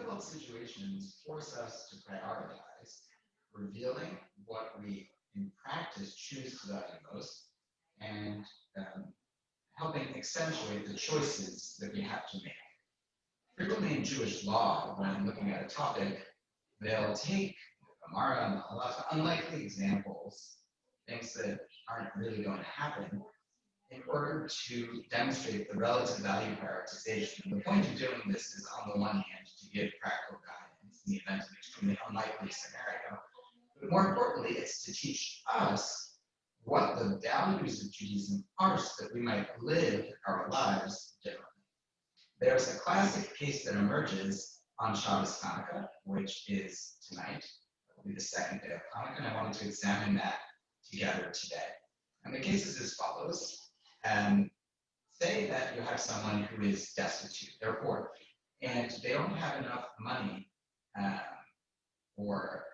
difficult situations force us to prioritize, revealing what we in practice choose to value most, and helping accentuate the choices that we have to make. Frequently in Jewish law, when looking at a topic, they'll take the Gemara and the Halacha, unlikely examples, things that aren't really going to happen, in order to demonstrate the relative value prioritization. And the point of doing this is, on the one hand, to give practical guidance in the event of an extremely unlikely scenario, but more importantly, it's to teach us what the values of Judaism are so that we might live our lives differently. There's a classic case that emerges on Shabbos Chanukah, which is tonight. It will be the second day of Hanukkah, and I wanted to examine that together today. And the case is as follows. Say that you have someone who is destitute, they're poor, and they don't have enough money for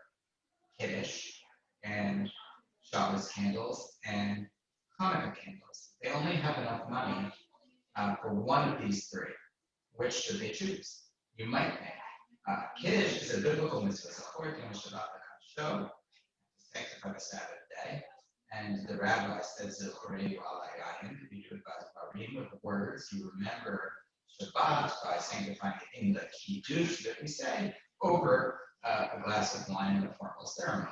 Kiddush and Shabbos candles and Hanukkah candles. They only have enough money for one of these three. Which should they choose? You might think Kiddush is a biblical mitzvah, to sanctify the Sabbath day. And the rabbi said, Zilchorei Alayim, you do it by Barim with the words, you remember Shabbat by sanctifying it in the Kiddush that we say, over a glass of wine in a formal ceremony.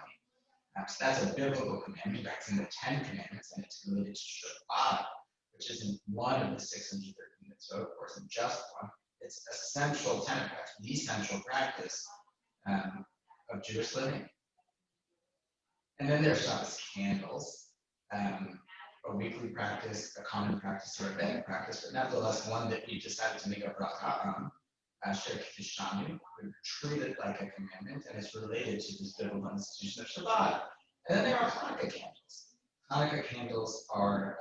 So that's a biblical commandment. That's in the 10 Commandments, and it's related to Shabbat, which isn't one of the 613 mitzvot, of course, and just one. It's a central tenet, the central practice of Jewish living. And then there's Shabbos candles, a weekly practice, a common practice, or a rabbinic practice, but nevertheless one that we decided to make a bracha on, Chanukah, we treat it like a commandment, and it's related to this biblical institution of Shabbat. And then there are Hanukkah candles. Hanukkah candles are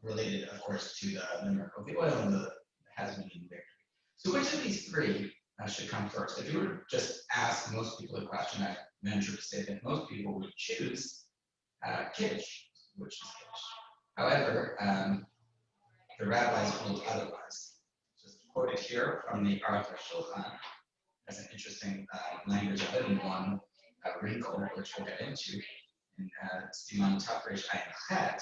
related, of course, to the miracle of the oil and the has-been victory. So which of these three should come first? If you were to just ask most people a question, I venture to say that most people would choose Kiddush, which is Kiddush. However, the rabbis ruled otherwise. Just quoted here from the Shalom as an interesting language of it, and one wrinkle, which we'll get into in Siman Tafresh Ayin Chet.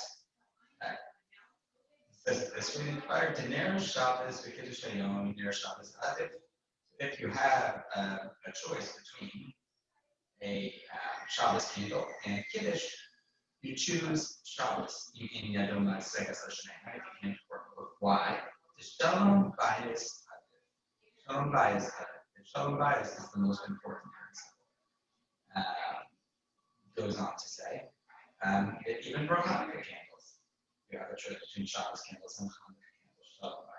Says it this way: prior to Ner Shabbos v'Kiddush Hayom, Ner Shabbos Adif. If you have a choice between a Shabbos candle and Kiddush, you choose Shabbos. You can yadom segas l'shnei. You can't work both. Why? The Shalom Bayit. Shalom Bayit. Shalom Bayit is the most important principle. Goes on to say, even for Hanukkah candles, you have a choice between Shabbos candles and Hanukkah candles. Shalom Bayit.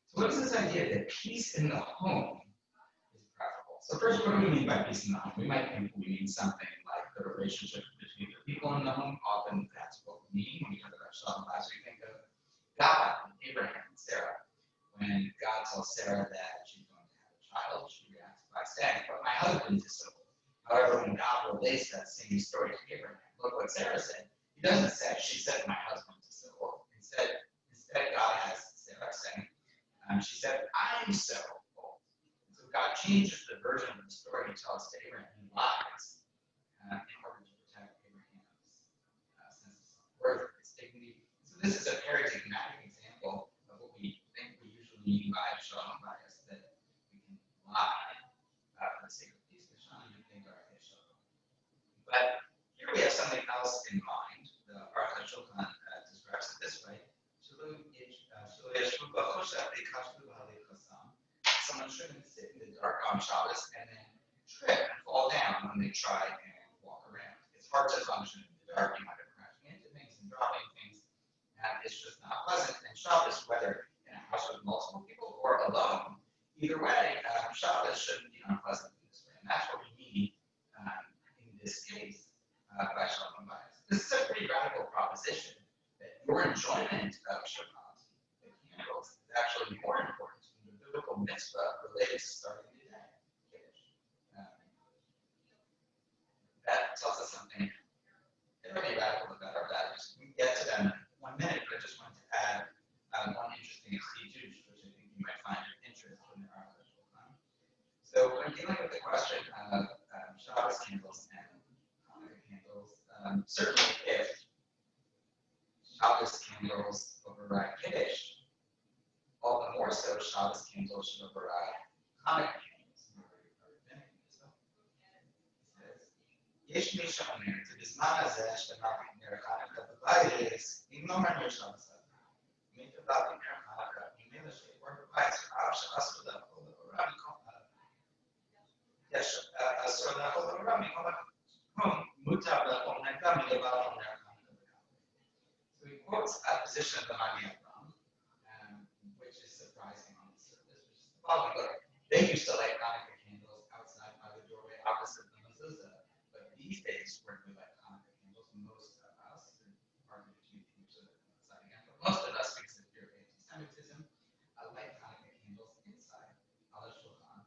So what is this idea that peace in the home is preferable? So first, what do we mean by peace in the home? We might think we mean something like the relationship between the people in the home. Often that's what we mean when we talk about Shalom Bayit. We think of God, Abraham, and Sarah. When God tells Sarah that she's going to have a child, she reacts by saying, but my husband is so old. However, when God relates that same story to Abraham, look what Sarah said. He doesn't say, she said, my husband is so old. Instead God has Sarah saying, she said, I'm so old. So God changes the version of the story he tells to Abraham in lies in order to protect Abraham's sense of self-worth, his dignity. So this is a paradigmatic example of what we think we usually mean by Shalom Bayit, that we can lie for the sake of peace. You think are Shalom. But here we have something else in mind. The Aruch HaShulchan describes it this way. Someone shouldn't sit in the dark on Shabbos and then trip and fall down when they try and walk around. It's hard to function in the dark. You might have crashing into things and dropping things, and it's just not pleasant. And Shabbos, whether in a house with multiple people or alone, either way, Shabbos shouldn't be unpleasant in this way. And that's what we mean in this case by Shalom Bayit. This is a pretty radical proposition that your enjoyment of Shabbat, the candles, is actually more important than the biblical mitzvah related to starting the day. That tells us something very radical about our values. We can get to them in 1 minute, but I just wanted to add one interesting chiddush, which I think you might find of interest in the Aruch HaShulchan. dealing with the question of Shabbos candles and Hanukkah candles, certainly if Shabbos candles override Kiddush, all the more so Shabbos candles should override Hanukkah candles. יש מי שאומר, שבזמן הזה שאנחנו נר חנוכה בבית, אם לא אומר שבס, מי תבדק נר חנוכה, ממילא שיעבור בבית, שאף שאסור לאכול לאורה מכל יש אסור לאכול לאורה מכל מותר לאכול נגדה מלבד על נר חנוכה. So he quotes a position of the Magen which is surprising on the surface, which is the following. Look, they used to light Hanukkah candles outside by the doorway opposite the mezuzah. These days, where we light Hanukkah candles, most of us, partly between the use of it outside again, but most of us, because of fear of anti-Semitism, light Hanukkah candles inside, on the shulchan,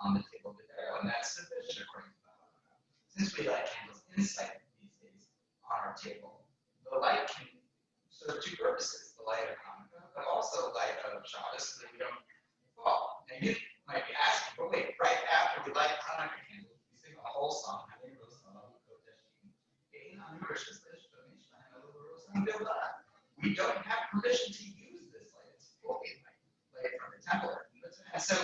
on the table of the table, and that's sufficient according to the Halacha. Since we light candles inside these days on our table, the light can serve two purposes: the light of Hanukkah, but also light of Shabbos, so that we don't fall. And you might be asking, but wait, right after we light Hanukkah candles, we sing a whole song. We don't have permission to use this light. It's holy light from the temple. And so,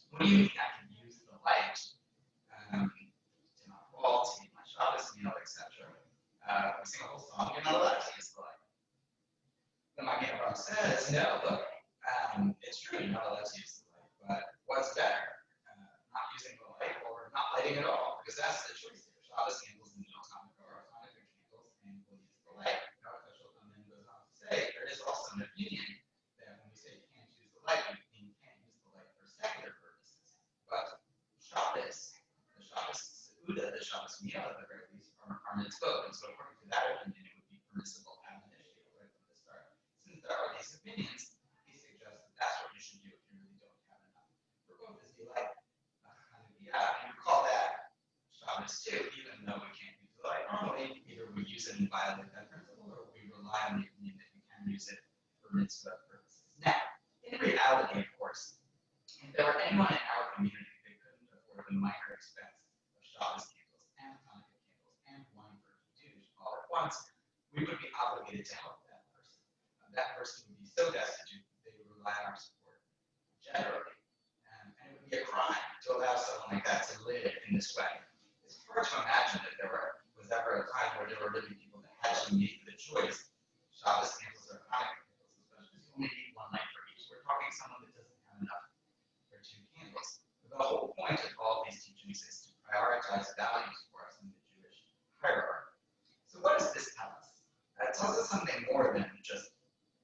when do you mean I can use the light to not fall, to eat my Shabbos meal, etc.? We sing a whole song, you're not allowed to use the light. The Magen says, no, look, it's true, you're not allowed to use the light, but what's better? Not using the light or not lighting at all, because that's the choice here. Shabbos candles and Hanukkah or Hanukkah candles, and we'll use the light. Our official then goes on to say there is also an opinion that when we say you can't use the light, we can't use the light for secular purposes. But Shabbos, the Shabbos Seudah, the Shabbos meal at the very least, are mitzvot, and so according to that opinion, it would be permissible to have an issue right from the start. Since there are these opinions, he suggests that that's what you should do if you really don't have enough. For both is the light. And we call that Shabbos too, even though we can't use the light normally. Either we use it and violate that principle, or we rely on the opinion that we can use it for mitzvah purposes. Now, in reality, of course, if there were anyone in our community that couldn't afford the minor expense of Shabbos candles and Hanukkah candles and wine for Kiddush all at once, we would be obligated to help that person. That person would be so destitute that they would rely on our support generally. And it would be a crime to allow someone like that to live in this way. It's hard to imagine that there was ever a time where there were really people that had to make the choice: Shabbos candles or Hanukkah candles, especially if you only need one light for each. We're talking someone that doesn't have enough for two candles. But the whole point of all these teachings is to prioritize values for us in the Jewish hierarchy. So what does this tell us? It tells us something more than just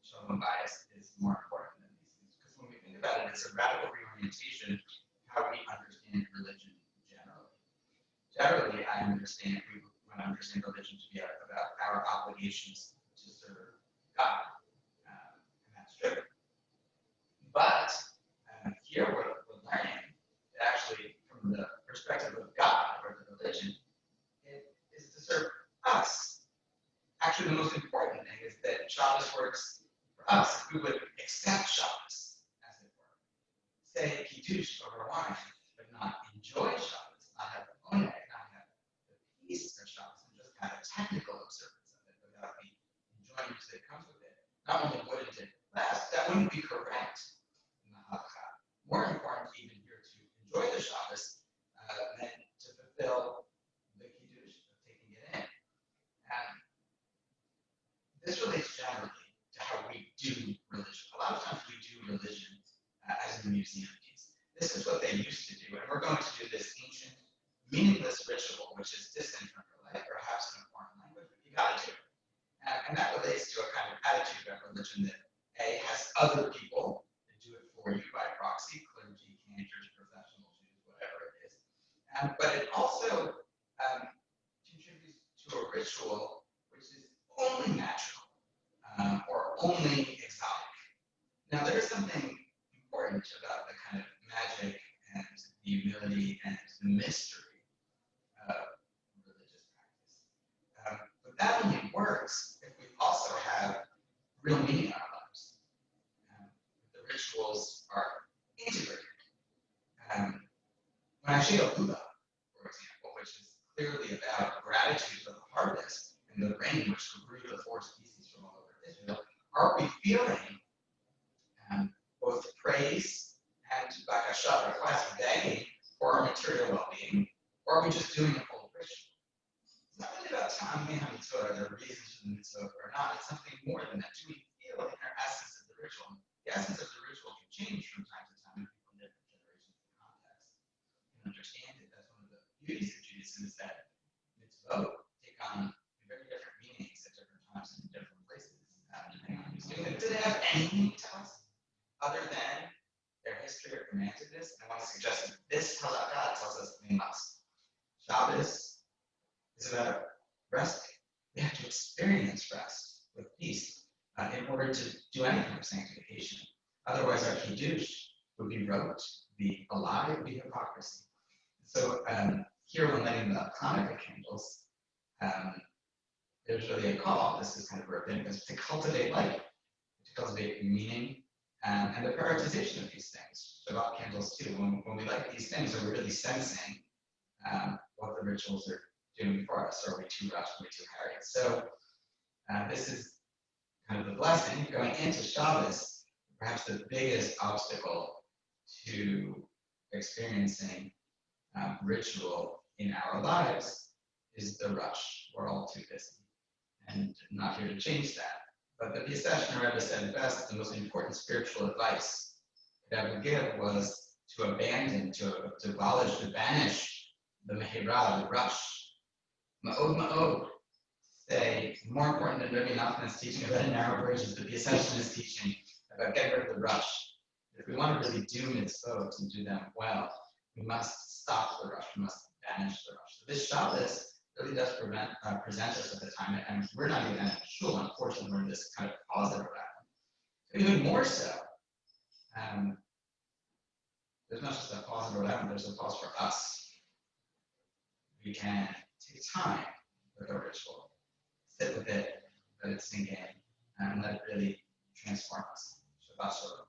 Shalom bias is more important than these things. Because when we think about it, it's a radical reorientation of how we understand religion generally. Generally, when I understand religion to be about our obligations to serve God. And that's true. But here we're learning that actually, from the perspective of God or the religion, it is to serve us. Actually, the most important thing is that Shabbos works for us. If we would accept Shabbos, as it were, say Kiddush over wine, but not enjoy Shabbos, not have oneg, not have the peace of Shabbos, and just have a technical observance of it without the enjoyment that comes with it. Not only wouldn't it last, that wouldn't be correct in the Halacha. More important even here to enjoy the Shabbos than to fulfill the Kiddush of taking it in. And this relates generally to how we do religion. A lot of times we do religion as a museum piece. This is what they used to do, and we're going to do this ancient, meaningless ritual, which is distant from your life, perhaps in a foreign language, but you gotta do it. And that relates to a kind of attitude about religion that A, has other people that do it for you by proxy, clergy, cantors, professional Jews, whatever it is. But it also contributes to a ritual which is only natural or only exotic. Now, there is something important about the kind of magic and the humility and the mystery of religious practice. But that only works if we also have real meaning in our lives. The rituals are integrated. actually a hula, for example, which is clearly about gratitude for the harvest and the rain which grew the four species from all over Israel, are we feeling both praise and bakasha, request, begging for our material well-being, or are we just doing a full ritual? It's not really about timing how mitzvah, are there reasons for the mitzvah or not. It's something more than that. Do we feel in our essence of the ritual? The essence of the ritual can change from time to time from different generations and contexts. And understand it. That's one of the beauties of Judaism is that mitzvot take on very different meanings at different times and different places. Depending on who's doing it. Do they have any meaning to us other than their history or commandedness? And I want to suggest that this halakha tells us we must. Shabbos is about resting. We have to experience rest with peace in order to do any kind of sanctification. Otherwise, our kiddush would be rote, be a lie, would be hypocrisy. So here, when lighting the Hanukkah candles, there's really a call. This is kind of rabbinic, to cultivate light, to cultivate meaning, and the prioritization of these things. Shabbat candles too. When we light these things, are we really sensing what the rituals are doing for us? Or are we too rushed? Are we too hurried? So this is kind of the blessing going into Shabbos. Perhaps the biggest obstacle to experiencing ritual in our lives is the rush. We're all too busy, and I'm not here to change that. But the Piaseczny Rebbe said best, the most important spiritual advice that would give was to abandon, to abolish, to banish the mehirah, the rush. Ma'od. Say, more important than Rabbi Nachman's teaching about a narrow bridge is the Piaseczny's teaching about getting rid of the rush. If we want to really do mitzvot and do them well, we must stop the rush. We must banish the rush. So this Shabbos really does present us with a time, and we're not even in shul, unfortunately, we're in this kind of pause that we're at. Even more so, there's not just a pause in Rhode Island, there's a pause for us. We can take time with our ritual, sit with it, let it sink in, and let it really transform us. Shabbat Shalom.